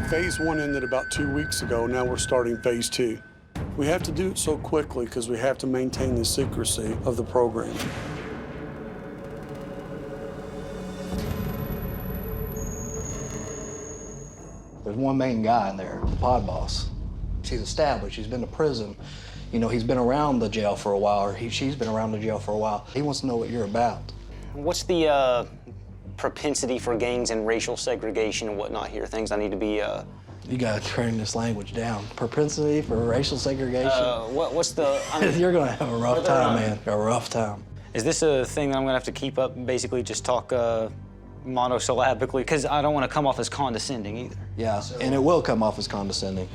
Phase 1 ended about 2 weeks ago. Now we're starting Phase 2. We have to do it so quickly because we have to maintain the secrecy of the program. There's one main guy in there, the pod boss. She's established, she's been to prison. You know, he's been around the jail for a while, or she's been around the jail for a while. He wants to know what you're about. What's the propensity for gangs and racial segregation and whatnot here? Things I need to be, You gotta turn this language down. Propensity for racial segregation? what's the... You're gonna have a rough time, man, a rough time. Is this a thing that I'm gonna have to keep up and basically just talk monosyllabically? Because I don't want to come off as condescending either. Yeah, and it will come off as condescending.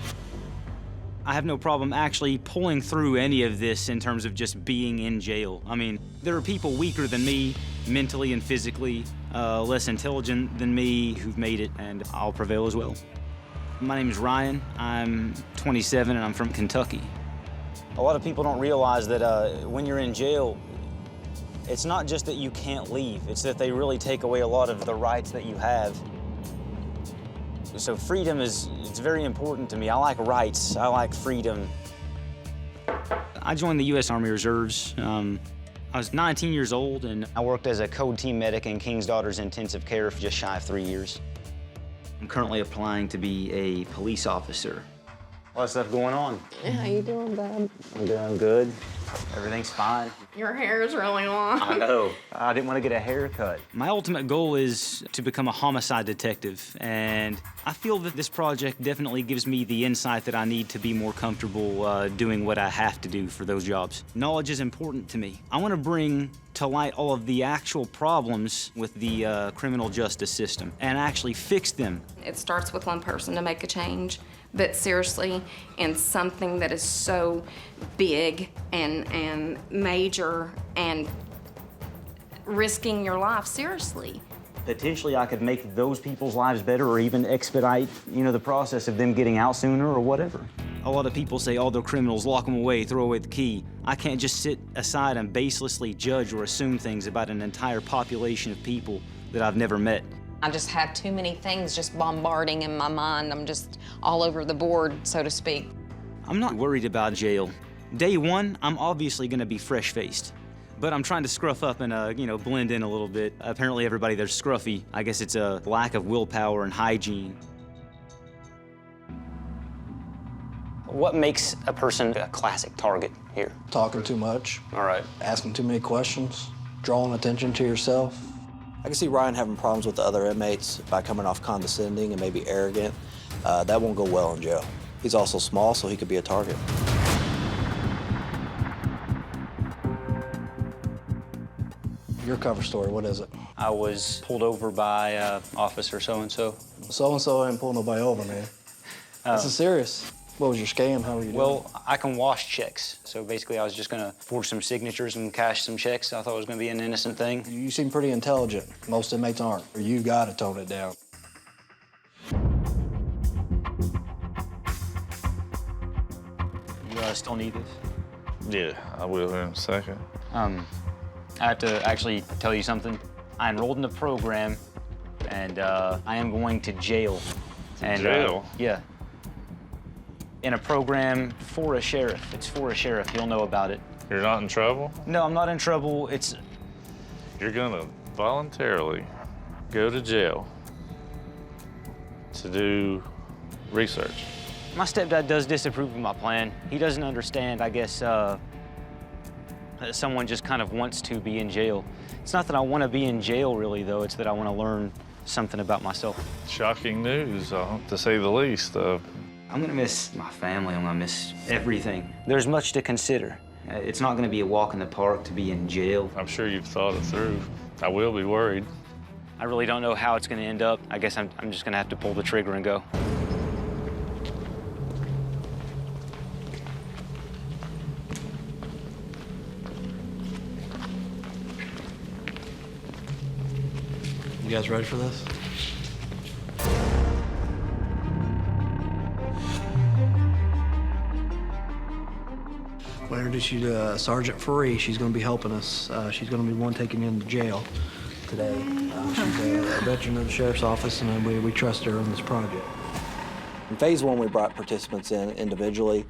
I have no problem actually pulling through any of this in terms of just being in jail. I mean, there are people weaker than me, mentally and physically, less intelligent than me, who've made it, and I'll prevail as well. My name is Ryan. I'm 27 and I'm from Kentucky. A lot of people don't realize that when you're in jail, it's not just that you can't leave, it's that they really take away a lot of the rights that you have. So freedom it's very important to me. I like rights, I like freedom. I joined the U.S. Army Reserves. I was 19 years old, and I worked as a code team medic in King's Daughters Intensive Care for just shy of 3 years. I'm currently applying to be a police officer. A lot of stuff going on. Yeah, how you doing, bud? I'm doing good. Everything's fine. Your hair is really long. I know. I didn't want to get a haircut. My ultimate goal is to become a homicide detective, and I feel that this project definitely gives me the insight that I need to be more comfortable doing what I have to do for those jobs. Knowledge is important to me. I want to bring to light all of the actual problems with the criminal justice system and actually fix them. It starts with one person to make a change, but seriously, in something that is so big and major and risking your life, seriously. Potentially, I could make those people's lives better or even expedite, the process of them getting out sooner or whatever. A lot of people say, oh, they're criminals, lock them away, throw away the key. I can't just sit aside and baselessly judge or assume things about an entire population of people that I've never met. I just have too many things just bombarding in my mind. I'm just all over the board, so to speak. I'm not worried about jail. Day one, I'm obviously gonna be fresh-faced. But I'm trying to scruff up and, blend in a little bit. Apparently everybody there's scruffy. I guess it's a lack of willpower and hygiene. What makes a person a classic target here? Talking too much. All right. Asking too many questions. Drawing attention to yourself. I can see Ryan having problems with the other inmates by coming off condescending and maybe arrogant. That won't go well in jail. He's also small, so he could be a target. Your cover story, what is it? I was pulled over by officer so-and-so. So-and-so ain't pulling nobody over, man. This is serious. What was your scam? How were you doing? Well, I can wash checks. So basically, I was just gonna forge some signatures and cash some checks. I thought it was gonna be an innocent thing. You seem pretty intelligent. Most inmates aren't. You gotta tone it down. You still need this? Yeah, I will here in a second. I have to actually tell you something. I enrolled in the program, and I am going to jail. Jail? Yeah. In a program for a sheriff. It's for a sheriff. You'll know about it. You're not in trouble? No, I'm not in trouble. It's... You're gonna voluntarily go to jail to do research. My stepdad does disapprove of my plan. He doesn't understand, I guess, that someone just kind of wants to be in jail. It's not that I want to be in jail, really, though. It's that I want to learn something about myself. Shocking news, to say the least. I'm gonna miss my family. I'm gonna miss everything. There's much to consider. It's not gonna be a walk in the park to be in jail. I'm sure you've thought it through. I will be worried. I really don't know how it's gonna end up. I guess I'm just gonna have to pull the trigger and go. You guys ready for this? I'll introduce you to Sergeant Free. She's going to be helping us. She's going to be the one taking you into jail today. She's a veteran of the sheriff's office, and we trust her on this project. In phase 1, we brought participants in individually.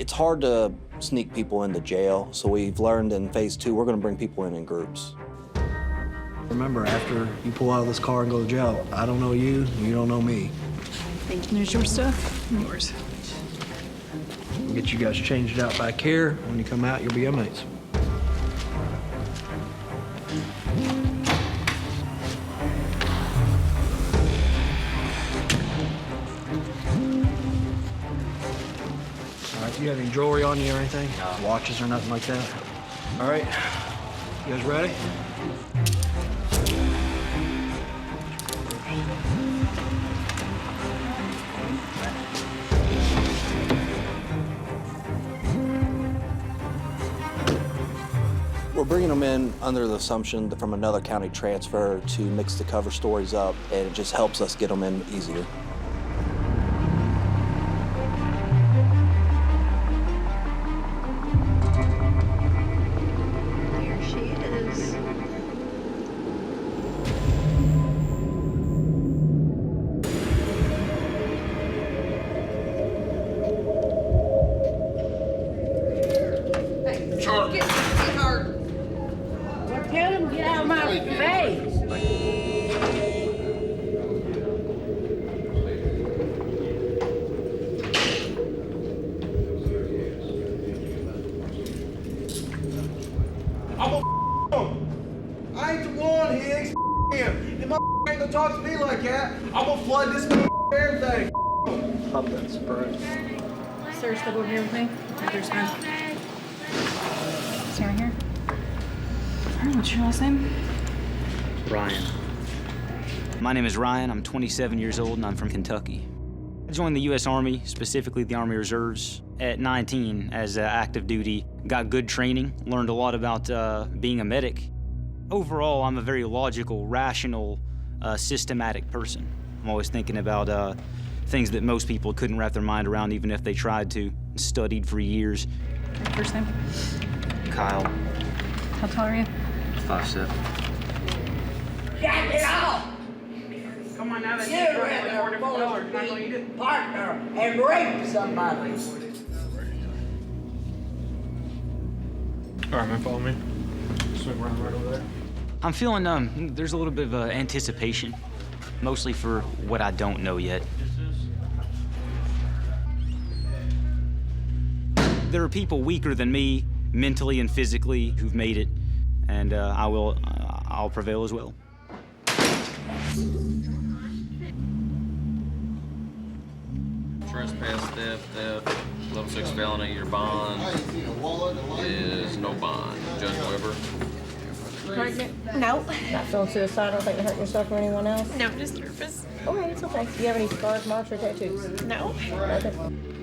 It's hard to sneak people into jail, so we've learned in phase 2, we're gonna bring people in groups. Remember, after you pull out of this car and go to jail, I don't know you, you don't know me. There's your stuff, and yours. We'll get you guys changed out back here. When you come out, you'll be inmates. All right, do you have any jewelry on you or anything? No. Watches or nothing like that? All right, you guys ready? We're bringing them in under the assumption that from another county transfer to mix the cover stories up, and it just helps us get them in easier. There she is. Tell him to get out of my face. I'm him. I ain't the one, Higgs. Him. And my ain't gonna talk to me like that. I'm gonna flood this everything. Pop that spray. Search the book and everything. There's none. See right here. All right, what's your last name? Ryan. My name is Ryan. I'm 27 years old, and I'm from Kentucky. I joined the U.S. Army, specifically the Army Reserves, at 19 as active duty. Got good training, learned a lot about being a medic. Overall, I'm a very logical, rational, systematic person. I'm always thinking about things that most people couldn't wrap their mind around, even if they tried to. Studied for years. First name? Kyle. How tall are you? 5'7". Jack it off! Come on now, that's you ran there partner and rape somebody. All right, man, follow me. Swing around right over there. I'm feeling there's a little bit of anticipation, mostly for what I don't know yet. There are people weaker than me, mentally and physically, who've made it, and I'll prevail as well. Trespass, theft, level 6 felony, your bond is no bond. Judge Weber. No. Not feeling suicidal, think you're hurting yourself or anyone else? No, I'm just nervous. Okay, it's okay. Do you have any scars, marks, or tattoos? No. Nothing.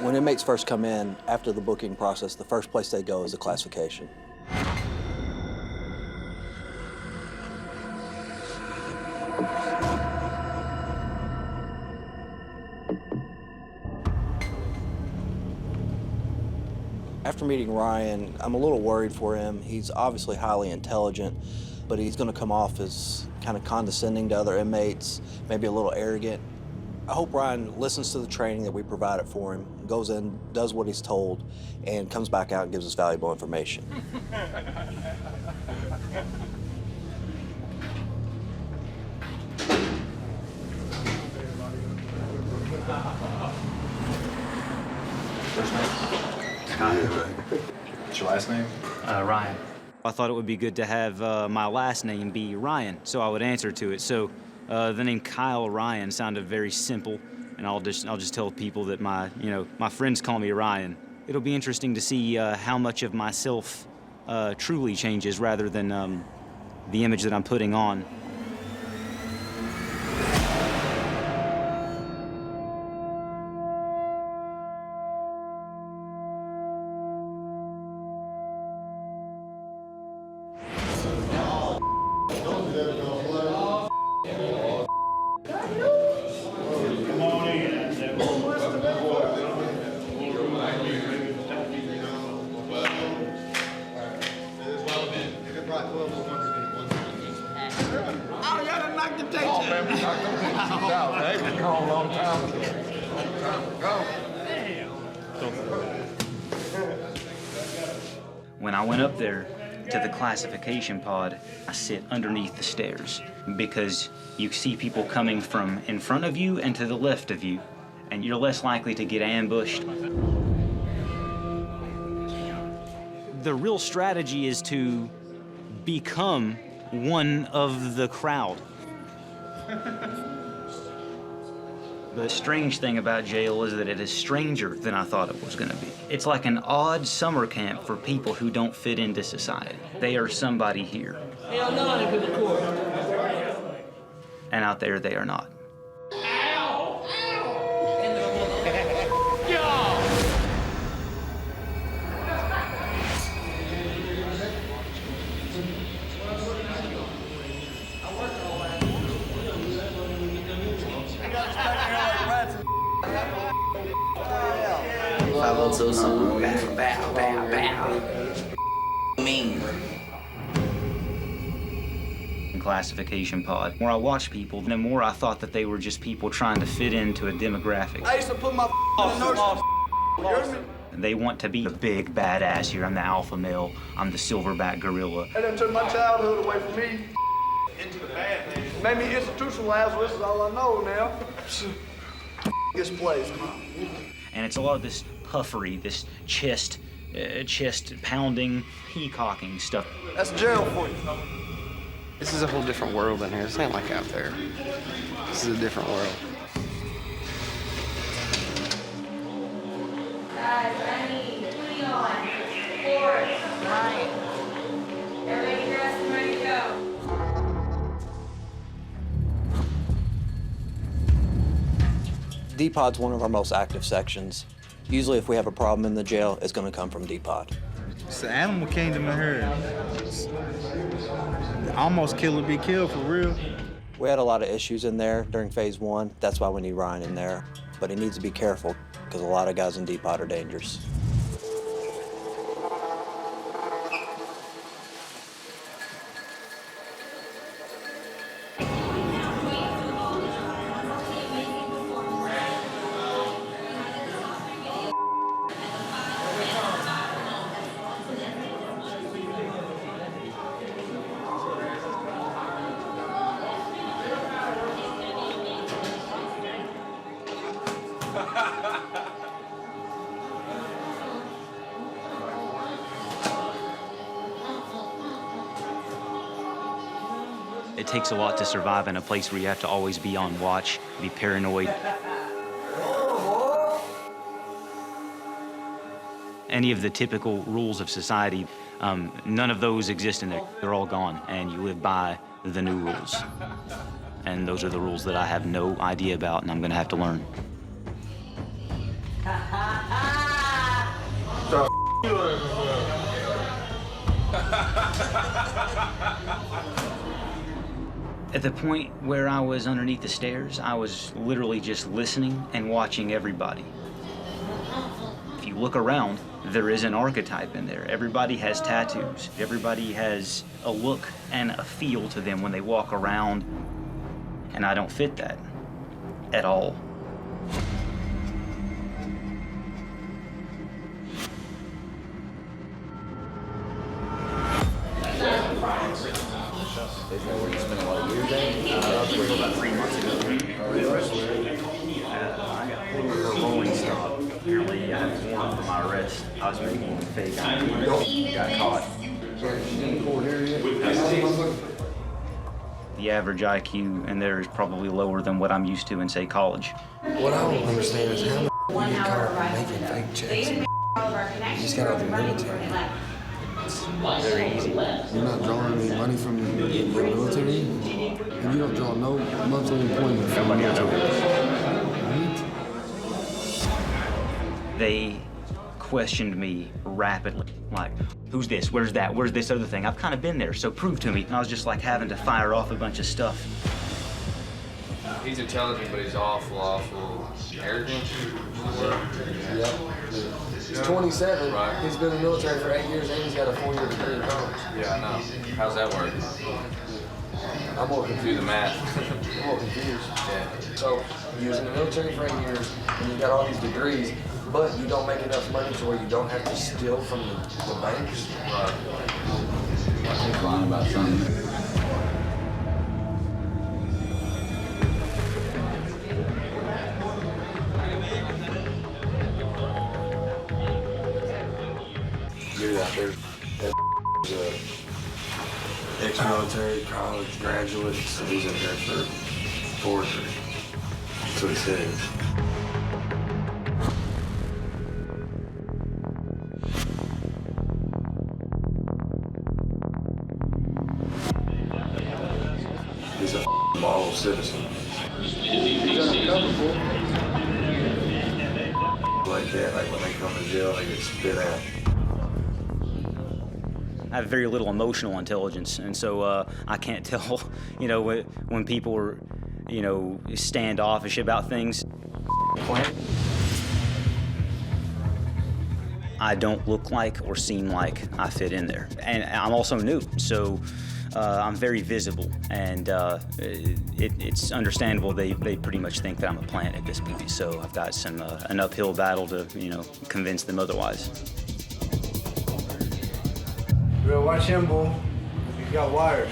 When inmates first come in, after the booking process, the first place they go is the classification. After meeting Ryan, I'm a little worried for him. He's obviously highly intelligent, but he's going to come off as kind of condescending to other inmates, maybe a little arrogant. I hope Ryan listens to the training that we provided for him, goes in, does what he's told, and comes back out and gives us valuable information. What's your last name? Ryan. I thought it would be good to have my last name be Ryan, so I would answer to it. So the name Kyle Ryan sounded very simple, and I'll just tell people that my friends call me Ryan. It'll be interesting to see how much of myself truly changes rather than the image that I'm putting on. They was gone a long time ago. When I went up there to the classification pod, I sit underneath the stairs because you see people coming from in front of you and to the left of you, and you're less likely to get ambushed. The real strategy is to become one of the crowd. The strange thing about jail is that it is stranger than I thought it was gonna be. It's like an odd summer camp for people who don't fit into society. They are somebody here. Hell no, they could record. And out there, they are not. Classification pod, where I watched people, the more I thought that they were just people trying to fit into a demographic. I used to put my They want to be a big badass here. I'm the alpha male. I'm the silverback gorilla. They done took my childhood away from me. Into the bad, man. Made me institutionalized, this is all I know now. This place, And it's a lot of this puffery, this chest pounding, peacocking stuff. That's jail for you. This is a whole different world in here. This ain't like out there. This is a different world. Guys, I need Leon, Forrest, Ryan. Everybody dressed and ready to go. D-Pod's one of our most active sections. Usually if we have a problem in the jail, it's gonna come from D-Pod. It's the animal kingdom in here. Almost kill or be killed, for real. We had a lot of issues in there during phase 1. That's why we need Ryan in there. But he needs to be careful because a lot of guys in D-Pod are dangerous. It takes a lot to survive in a place where you have to always be on watch, be paranoid. Any of the typical rules of society, none of those exist in there. They're all gone, and you live by the new rules. And those are the rules that I have no idea about, and I'm gonna have to learn. At the point where I was underneath the stairs, I was literally just listening and watching everybody. If you look around, there is an archetype in there. Everybody has tattoos. Everybody has a look and a feel to them when they walk around, and I don't fit that at all. About 3 months ago. I got pulled over for rolling stop. Apparently, I had a warrant for my arrest. I was making fake ID. Got caught. The average IQ in there is probably lower than what I'm used to in, say, college. What I don't understand is how you get caught making fake checks. You just got out of the military. Very easy. You're not drawing any money from your military, and you don't draw no monthly employment from the military. They questioned me rapidly. Like, who's this? Where's that? Where's this other thing? I've kind of been there, so prove to me. And I was just like having to fire off a bunch of stuff. He's intelligent, but he's awful arrogant. Yep. He's 27. Right. He's been in the military for 8 years, and he's got a 4-year degree in college. Yeah, I know. How's that work? I'm more confused than Matt. I'm more confused. Yeah. So you was in the military for 8 years, and you got all these degrees, but you don't make enough money to where you don't have to steal from the banks. I think lying about something. Dude out there, that was a ex-military college graduate, so he's in there for forgery. That's what he says. He's a model citizen. Like that, like when they come to jail, they get spit out. I have very little emotional intelligence, and so I can't tell, you know, when people are, you know, standoffish about things. I don't look like or seem like I fit in there. And I'm also new, so I'm very visible, and it's understandable they pretty much think that I'm a plant at this point, so I've got some an uphill battle to, you know, convince them otherwise. Real, watch him, bull. He's got wires.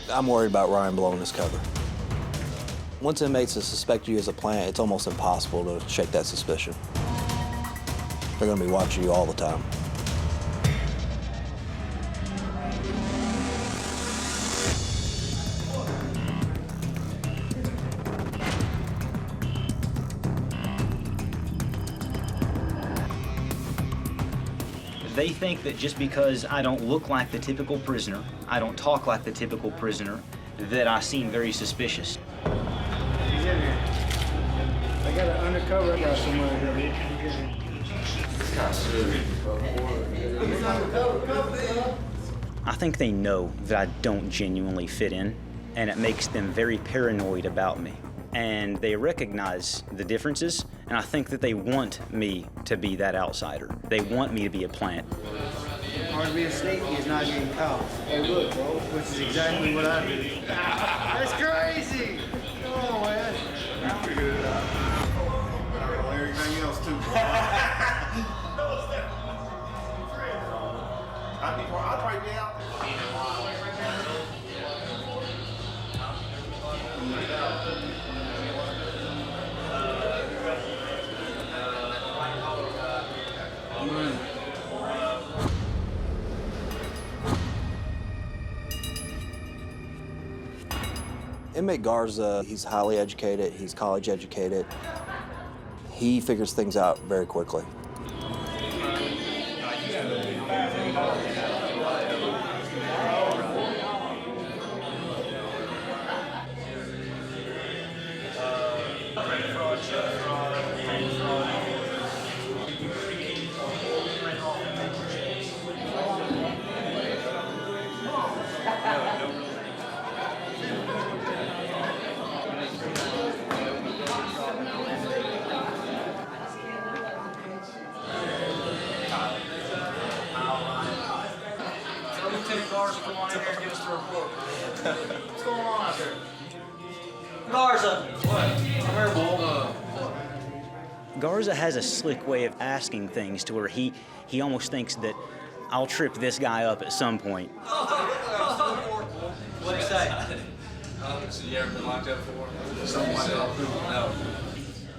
I'm worried about Ryan blowing his cover. Once inmates suspect you as a plant, it's almost impossible to shake that suspicion. They're gonna be watching you all the time. They think that just because I don't look like the typical prisoner, I don't talk like the typical prisoner, that I seem very suspicious. He's in here. I got an undercover guy somewhere here. It's kind of serious. I think they know that I don't genuinely fit in, and it makes them very paranoid about me. And they recognize the differences, and I think that they want me to be that outsider. They want me to be a plant. Hard to be a sneaky is not getting caught. Hey, look, bro, which is exactly what I do. That's crazy! Come on, man. You figured it out. On everything else, too, bro. I'd probably be out there. Inmate Garza, he's highly educated, he's college educated. He figures things out very quickly. Come on in here and give us the report. What's going on out there? Garza! What? I'm here, bull. Garza has a slick way of asking things to where he almost thinks that I'll trip this guy up at some point. What'd he say? So you ever been locked up before? Something like that. No.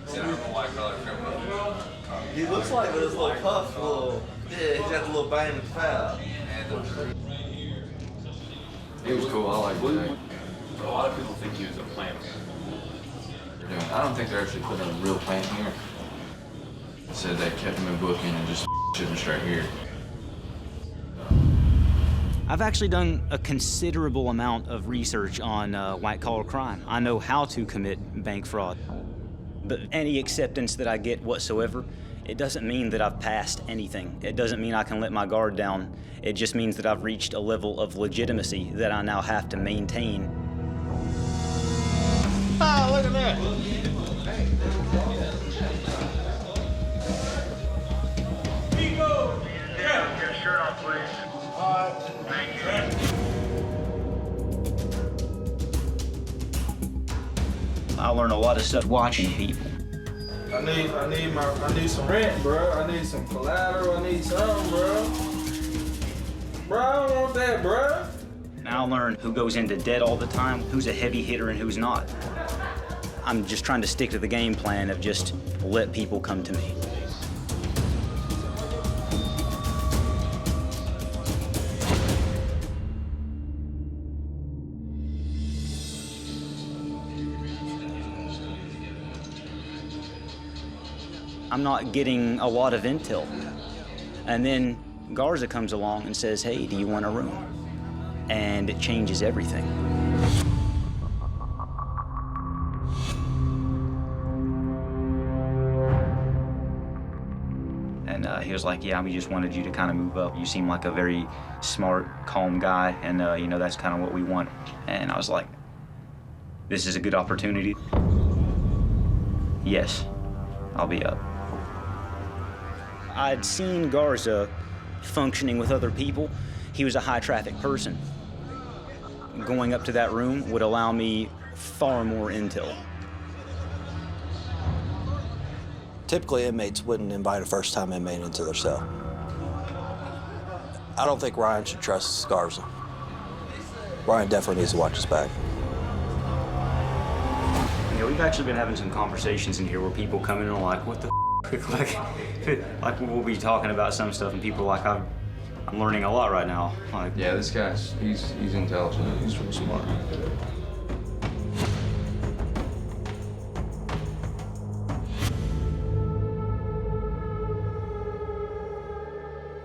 See, I'm a white collar criminal. He looks like with his little puff, yeah, he's got the little bang and foul. He was cool, I like him. A lot of people think he was a plant. I don't think they're actually putting a real plant here. They said they kept him in booking and just shit him straight here. I've actually done a considerable amount of research on white-collar crime. I know how to commit bank fraud. But any acceptance that I get whatsoever, it doesn't mean that I've passed anything. It doesn't mean I can let my guard down. It just means that I've reached a level of legitimacy that I now have to maintain. Ah, look at that. Yeah, get your shirt off, please. All right. Thank you. I learn a lot of stuff watching people. I need some rent, bro. I need some collateral. I need something, bro. Bro, I don't want that, bro. Now I learn who goes into debt all the time, who's a heavy hitter and who's not. I'm just trying to stick to the game plan of just let people come to me. I'm not getting a lot of intel. And then Garza comes along and says, hey, do you want a room? And it changes everything. And he was like, yeah, we just wanted you to kind of move up. You seem like a very smart, calm guy, and you know, that's kind of what we want. And I was like, this is a good opportunity. Yes, I'll be up. I'd seen Garza functioning with other people. He was a high traffic person. Going up to that room would allow me far more intel. Typically, inmates wouldn't invite a first-time inmate into their cell. I don't think Ryan should trust Garza. Ryan definitely needs to watch his back. Yeah, we've actually been having some conversations in here where people come in and are like, what the like we'll be talking about some stuff and people are like, I'm learning a lot right now. Like, Yeah, this guy's, he's intelligent, he's real smart.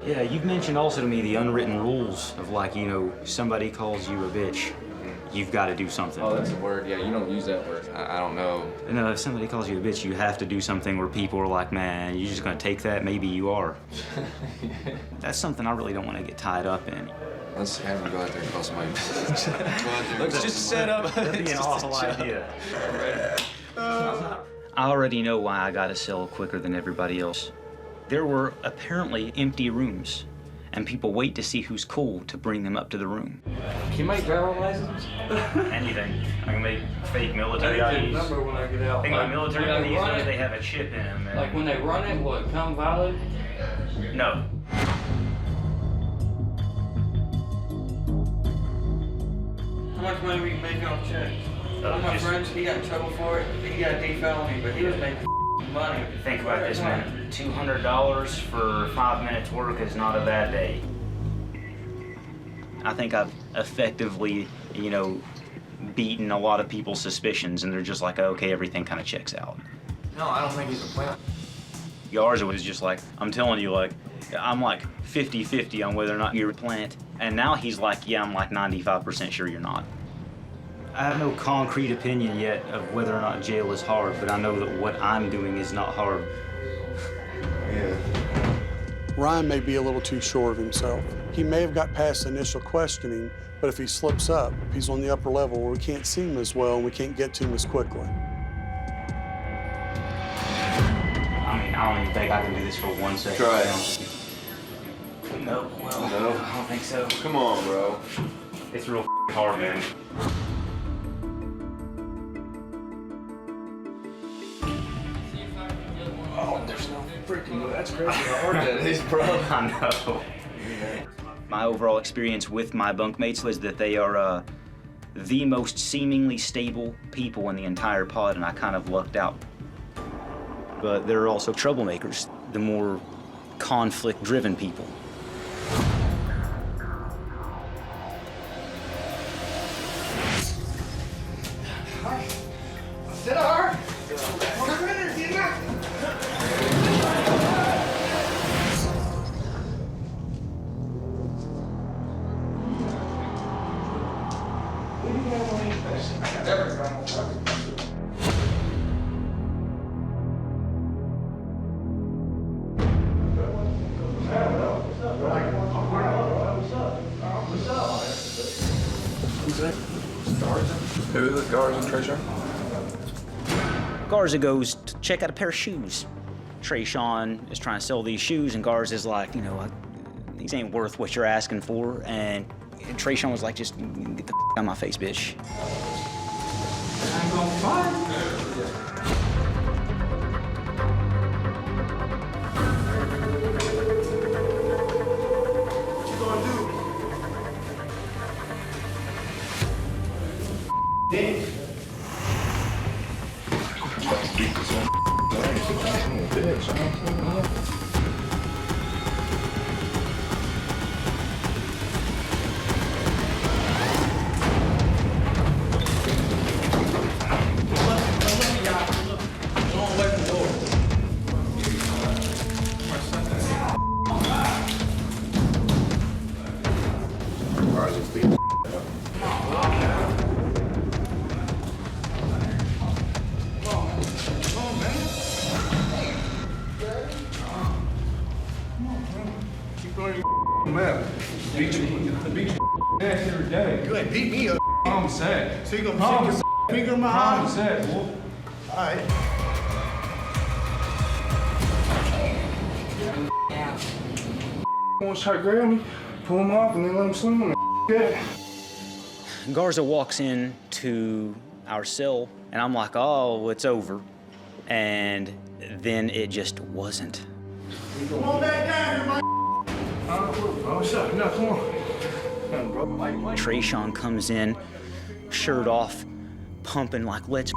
yeah, you've mentioned also to me the unwritten rules of like, you know, somebody calls you a bitch, you've got to do something. Oh, that's a word. Yeah, you don't use that word. I don't know. No, if somebody calls you a bitch, you have to do something where people are like, man, you're just gonna take that? Maybe you are. That's something I really don't want to get tied up in. Let's have him go out there and call somebody bitch. Let's just set up. That'd be an awful idea. I already know why I got a cell quicker than everybody else. There were apparently empty rooms, and people wait to see who's cool to bring them up to the room. Can you make driver's license? Anything. I can make fake military IDs. Number when I get out. I think my military when IDs, run it, they have a chip in them. Like when they run it, will it come valid? No. How much money we can make off checks? One of my friends, he got in trouble for it. He got a D felony, but he was making money. Think about this, man. $200 for 5 minutes work is not a bad day. I think I've effectively, you know, beaten a lot of people's suspicions, and they're just like, okay, everything kind of checks out. No, I don't think he's a plant. Garza was just like, I'm telling you, like, I'm like 50-50 on whether or not you're a plant. And now he's like, yeah, I'm like 95% sure you're not. I have no concrete opinion yet of whether or not jail is hard, but I know that what I'm doing is not hard. Yeah. Ryan may be a little too sure of himself. He may have got past the initial questioning, but if he slips up, if he's on the upper level where we can't see him as well and we can't get to him as quickly. I mean, I don't even think I can do this for 1 second. Try it. No, well, No? I don't think so. Come on, bro. It's real hard, man. Oh, there's no freaking. That's crazy how hard that is, bro. I know. My overall experience with my bunkmates was that they are the most seemingly stable people in the entire pod, and I kind of lucked out. But there are also troublemakers, the more conflict-driven people. Sit hard. Who is it? Garza, Treasure? Garza goes to check out a pair of shoes. Trayshawn is trying to sell these shoes, and Garza's like, you know, these ain't worth what you're asking for. And Trayshawn was like, just get the out of my face, bitch. I'm gonna fight. You ain't beat me up. Calm set. So you gonna stick your finger in my eye? Calm set, boy. All right. Want to try to grab me, pull him off, and then let him swim on me. Yeah. Garza walks into our cell, and I'm like, oh, it's over. And then it just wasn't. Come on back down here, my. What's up? No, come on. Trayshawn comes in, shirt off, pumping like, let's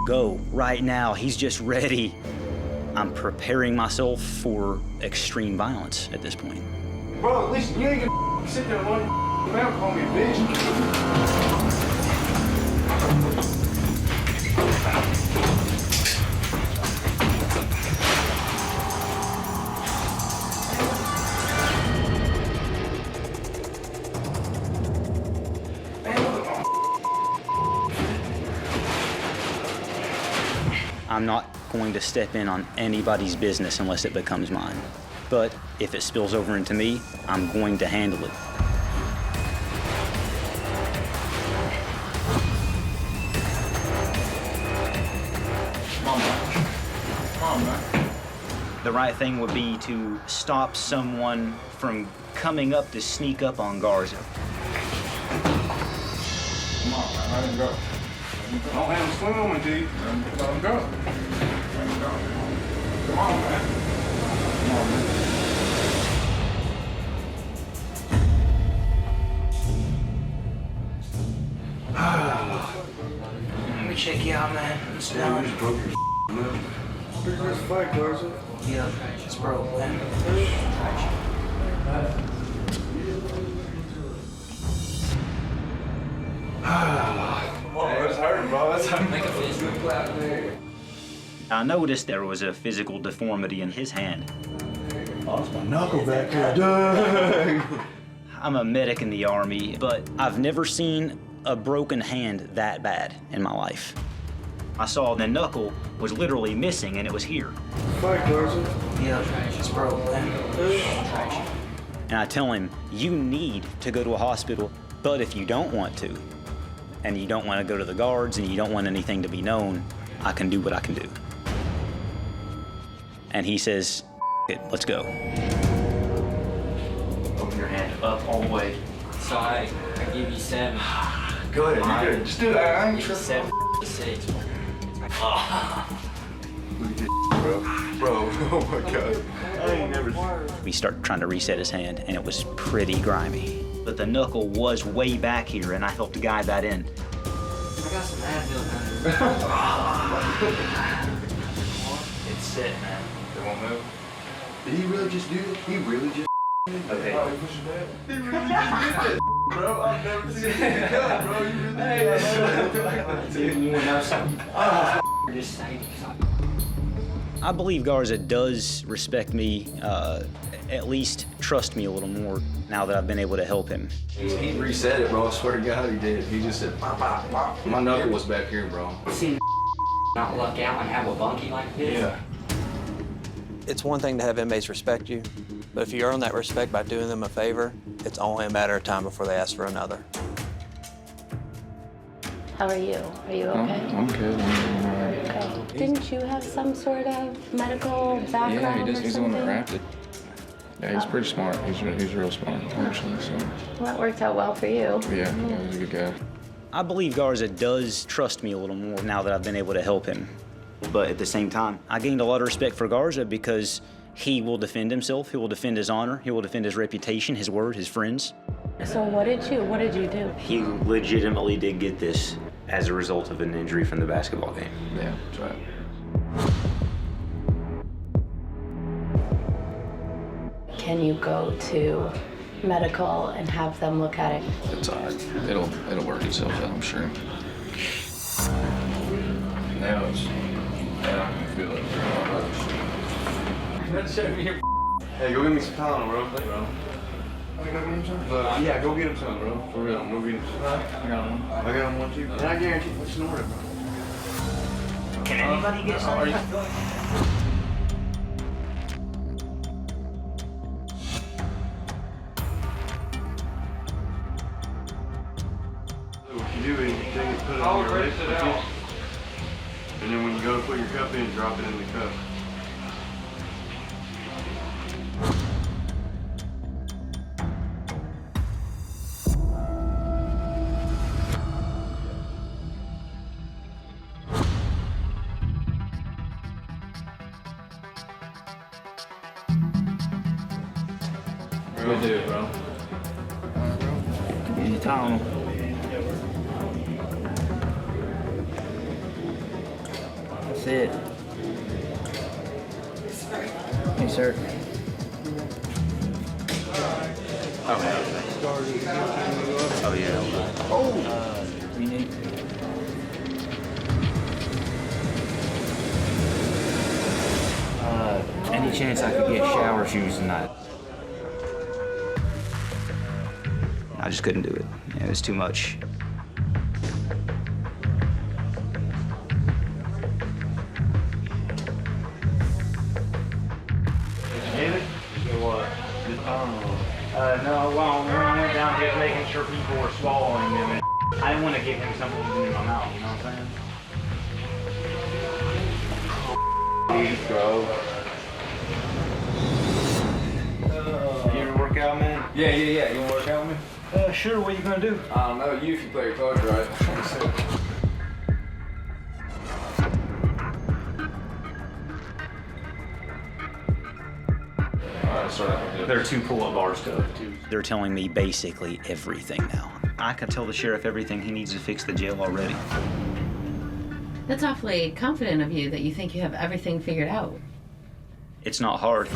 go right now. He's just ready. I'm preparing myself for extreme violence at this point. Bro, listen, you ain't gonna sit there and run around call me a bitch. I'm not going to step in on anybody's business unless it becomes mine. But if it spills over into me, I'm going to handle it. Come on, man. The right thing would be to stop someone from coming up to sneak up on Garza. Come on, man, let him go. Don't have him swim on me, dude. Let him go. Let him go. Come on, man. Come on, man. Let me check you out, man. It's down. You just broke your lip. Big first fight, Garza. Yeah, it's broke, man. That's hurting, bro. That's hurting. Make a fist real out there. I noticed there was a physical deformity in his hand. Oh, it's my knuckle back here. I'm a medic in the Army, but I've never seen a broken hand that bad in my life. I saw the knuckle was literally missing and it was here. Fight, Garza. Yeah, it's broke, man. And I tell him, you need to go to a hospital, but if you don't want to, and you don't want to go to the guards and you don't want anything to be known, I can do what I can do. And he says, it, let's go. Open your hand up all the way. So I give you 7. Go ahead, you good. Just do it. I ain't tripping. 76. Look at this, bro. Bro, oh my God. I ain't never. We start trying to reset his hand, and it was pretty grimy. But the knuckle was way back here, and I helped guide that in. I got some Advil. It's set, man. They won't move? Did he really just do it? He really just. Okay. He really just did that, bro. I've never seen it done, bro. You really did. You want to know something? Just say something. I believe Garza does respect me, at least trust me a little more now that I've been able to help him. He reset it, bro. I swear to God he did. He just said, pop, pop, pop. My knuckle was back here, bro. Seen not luck out and have a bunkie like this? Yeah. It's one thing to have inmates respect you, but if you earn that respect by doing them a favor, it's only a matter of time before they ask for another. How are you? Are you okay? I'm good. I'm all right. Okay. Didn't you have some sort of medical background Yeah, he does. or He's the one that something? wrapped it. Yeah, he's pretty smart. He's real smart, actually. So Well, that worked out well for you. yeah, he's a good guy. I believe Garza does trust me a little more now that I've been able to help him. But at the same time, I gained a lot of respect for Garza because he will defend himself, he will defend his honor, he will defend his reputation, his word, his friends. So what did you do? He legitimately did get this as a result of an injury from the basketball game. Yeah, that's right. Can you go to medical and have them look at it? It's all right. It'll work itself out, I'm sure. Now I can feel it. Hey, go get me some Tylenol, bro. Bro. Go get him some? Yeah, go get him some, bro. For real, go get him some. I got one. I got him one too. And I guarantee you, snort it, bro. Can anybody get something? What you do is you take it, put it on your lips, and then when you go to put your cup in, drop it in the cup. Good deal, bro. Give me Tylenol. That's it. Hey, sir. Oh, yeah. Oh! We need... any chance I could get shower shoes tonight? I just couldn't do it. It was too much. No, well, when I went down, just making sure people were swallowing them, and I didn't want to give him something even in my mouth, you know what I'm saying? Please, bro. You ever work out, man? Yeah. You wanna work out with me? Sure, what are you gonna do? I don't know, you if you play your cards right. There are 2 pull-up bars to it. They're telling me basically everything now. I could tell the sheriff everything he needs to fix the jail already. That's awfully confident of you that you think you have everything figured out. It's not hard.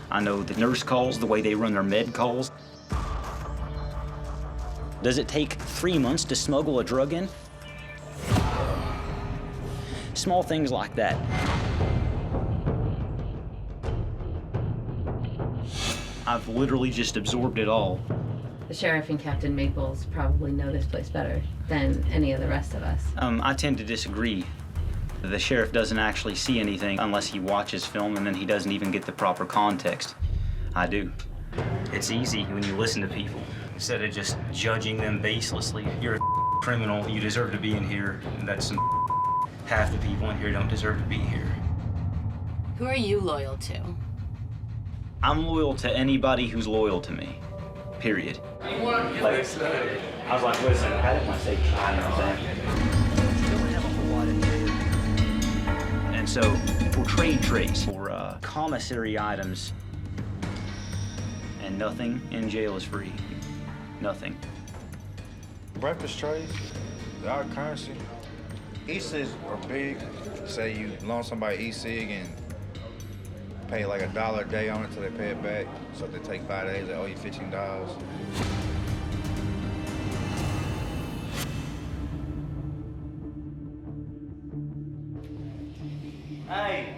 I know the nurse calls, the way they run their med calls. Does it take 3 months to smuggle a drug in? Small things like that. I've literally just absorbed it all. The sheriff and Captain Maples probably know this place better than any of the rest of us. I tend to disagree. The sheriff doesn't actually see anything unless he watches film, and then he doesn't even get the proper context. I do. It's easy when you listen to people. Instead of just judging them baselessly. You're a criminal, you deserve to be in here. That's some half the people in here don't deserve to be here. Who are you loyal to? I'm loyal to anybody who's loyal to me. Period. Like, I was like, listen, I didn't want to say kind of thing. And so, for trade trays, for commissary items, and nothing in jail is free. Nothing. Breakfast trays, our currency. E-cigs are big. Say you loan somebody e-cig and pay like $1 a day on it till they pay it back. So if they take 5 days, they owe you $15. Hey,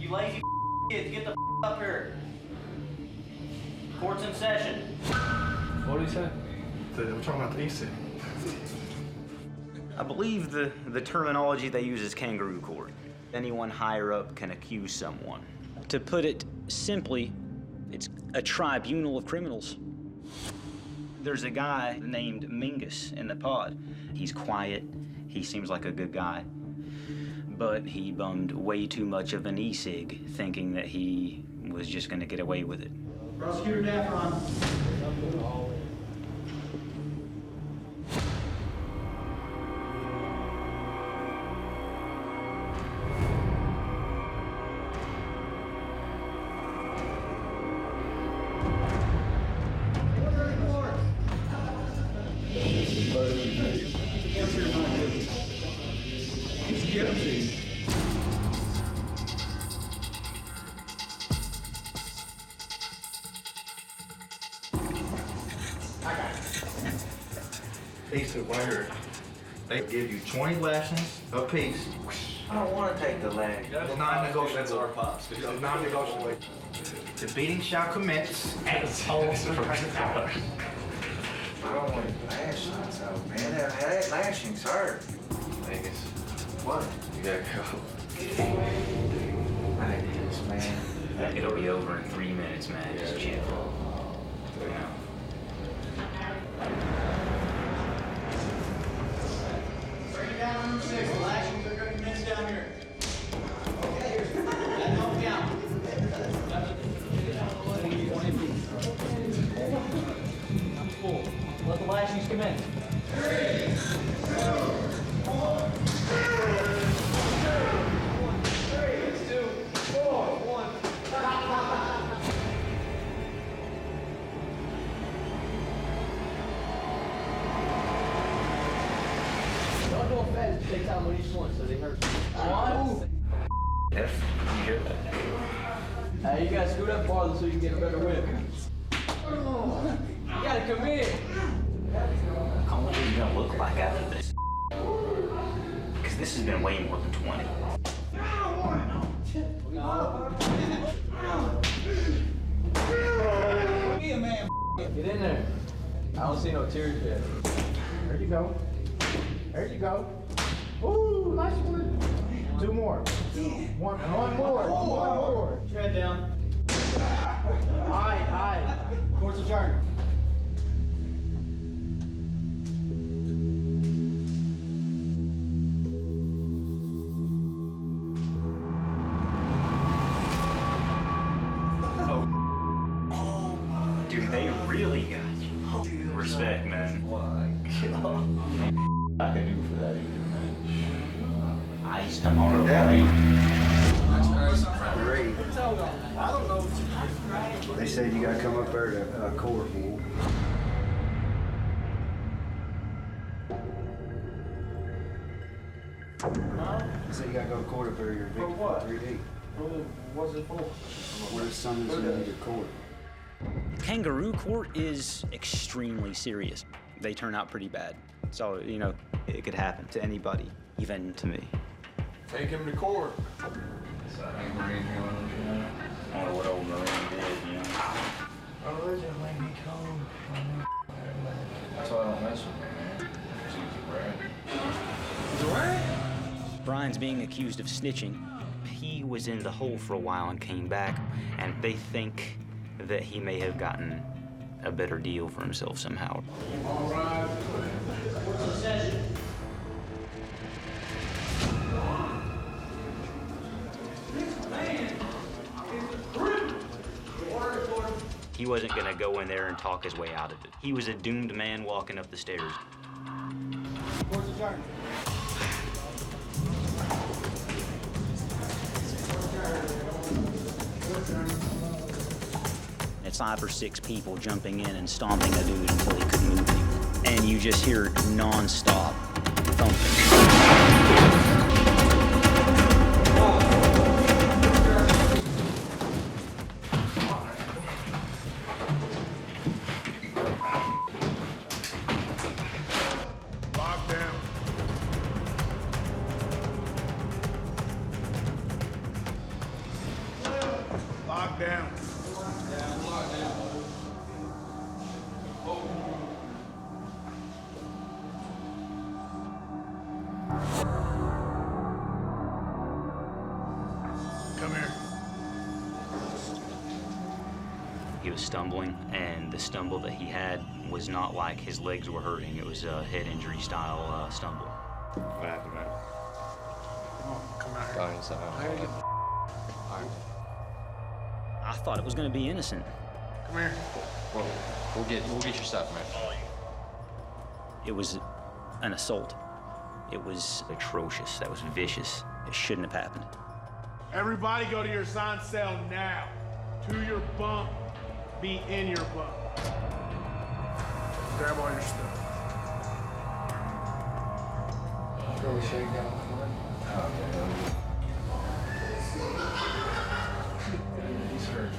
you lazy kids, get the up here. Court's in session. What did he say? We're talking about the e-cig. I believe the terminology they use is kangaroo court. Anyone higher up can accuse someone. To put it simply, it's a tribunal of criminals. There's a guy named Mingus in the pod. He's quiet, he seems like a good guy, but he bummed way too much of an e-cig thinking that he was just gonna get away with it. Prosecutor Daffron. Get him. Piece of wire. They give you 20 lashings a piece. I don't want to take the lash. It's non-negotiable. That's our pops. It's non-negotiable. The beating shall commence at all times. I don't want lashings out, man. That lashings hurt. Vegas, What? you gotta go. Ideas, man. It'll be over in 3 minutes, man. Just chill. You know. Bring it down to room 6. The lashings are going to commence down here. Okay, here's that help me out. Let the lashings commence. 3, 2, 1. 3, 2, 4, 1. Y'all go fast. Take time on each one so they hurt. 1. F, you hear that? Hey, you gotta scoot up farther so you can get a better whip. You gotta come in. How much are you gonna look like after this? Because this has been way more than 20. Be a man. Get in there. I don't see no tears yet. There you go. There you go. Ooh, nice one. 2 more. One more. Tread down. Aye. Court's adjourned. Dude, they really got you. Respect, man. I can do for that either, man. Ice tomorrow. That's crazy. Great. I don't know. They said you gotta come up there to court, fool. They said you gotta go to court up there. You're evicted for 3 days. What's it for? Where the sun is in your court. Kangaroo court is extremely serious. They turn out pretty bad. So, you know, it could happen to anybody, even to me. Take him to court. So I think Marine here on the channel. I wonder what old Marine did, you know. Originally, he told That's why I don't mess with me, man. She's a brat. Brian's being accused of snitching. He was in the hole for a while and came back, and they think that he may have gotten a better deal for himself somehow. All right. What's the session? He wasn't gonna go in there and talk his way out of it. He was a doomed man walking up the stairs. Court's adjourned. It's 5 or 6 people jumping in and stomping a dude until he couldn't move anymore. And you just hear non-stop thumping. Lock down. Lock down. Come here. He was stumbling, and the stumble that he had was not like his legs were hurting. It was a head injury style stumble. What happened, man? Come out here. Dying sound. I thought it was gonna be innocent. Come here. Well, we'll get your stuff, man. It was an assault. It was atrocious. That was vicious. It shouldn't have happened. Everybody go to your assigned cell now. To your bunk. Be in your bunk. Grab all your stuff. Really shake down. He's hurt.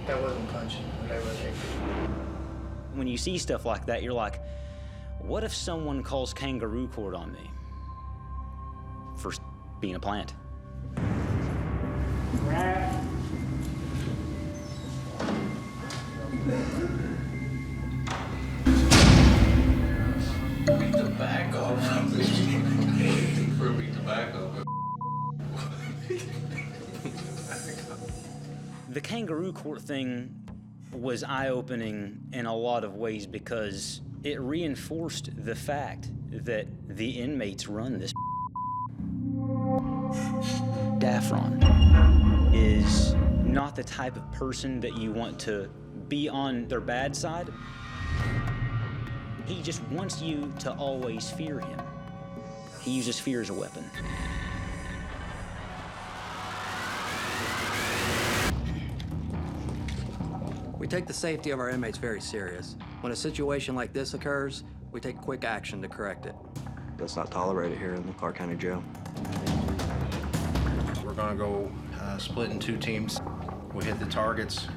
That wasn't punching. Whatever they. When you see stuff like that, you're like, What if someone calls Kangaroo court on me for being a plant? Beat the back off. Beat the back off. The Kangaroo court thing was eye-opening in a lot of ways because it reinforced the fact that the inmates run this. Daffron is not the type of person that you want to be on their bad side. He just wants you to always fear him. He uses fear as a weapon. We take the safety of our inmates very serious. When a situation like this occurs, we take quick action to correct it. That's not tolerated here in the Clark County Jail. We're gonna go split in 2 teams. We hit the targets,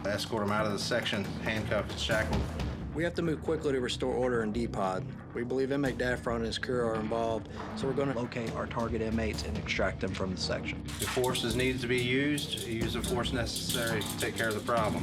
escort them out of the section, handcuffed and shackled. We have to move quickly to restore order in D-Pod. We believe inmate Daffron and his crew are involved, so we're gonna locate our target inmates and extract them from the section. If force is needed to be used, use the force necessary to take care of the problem.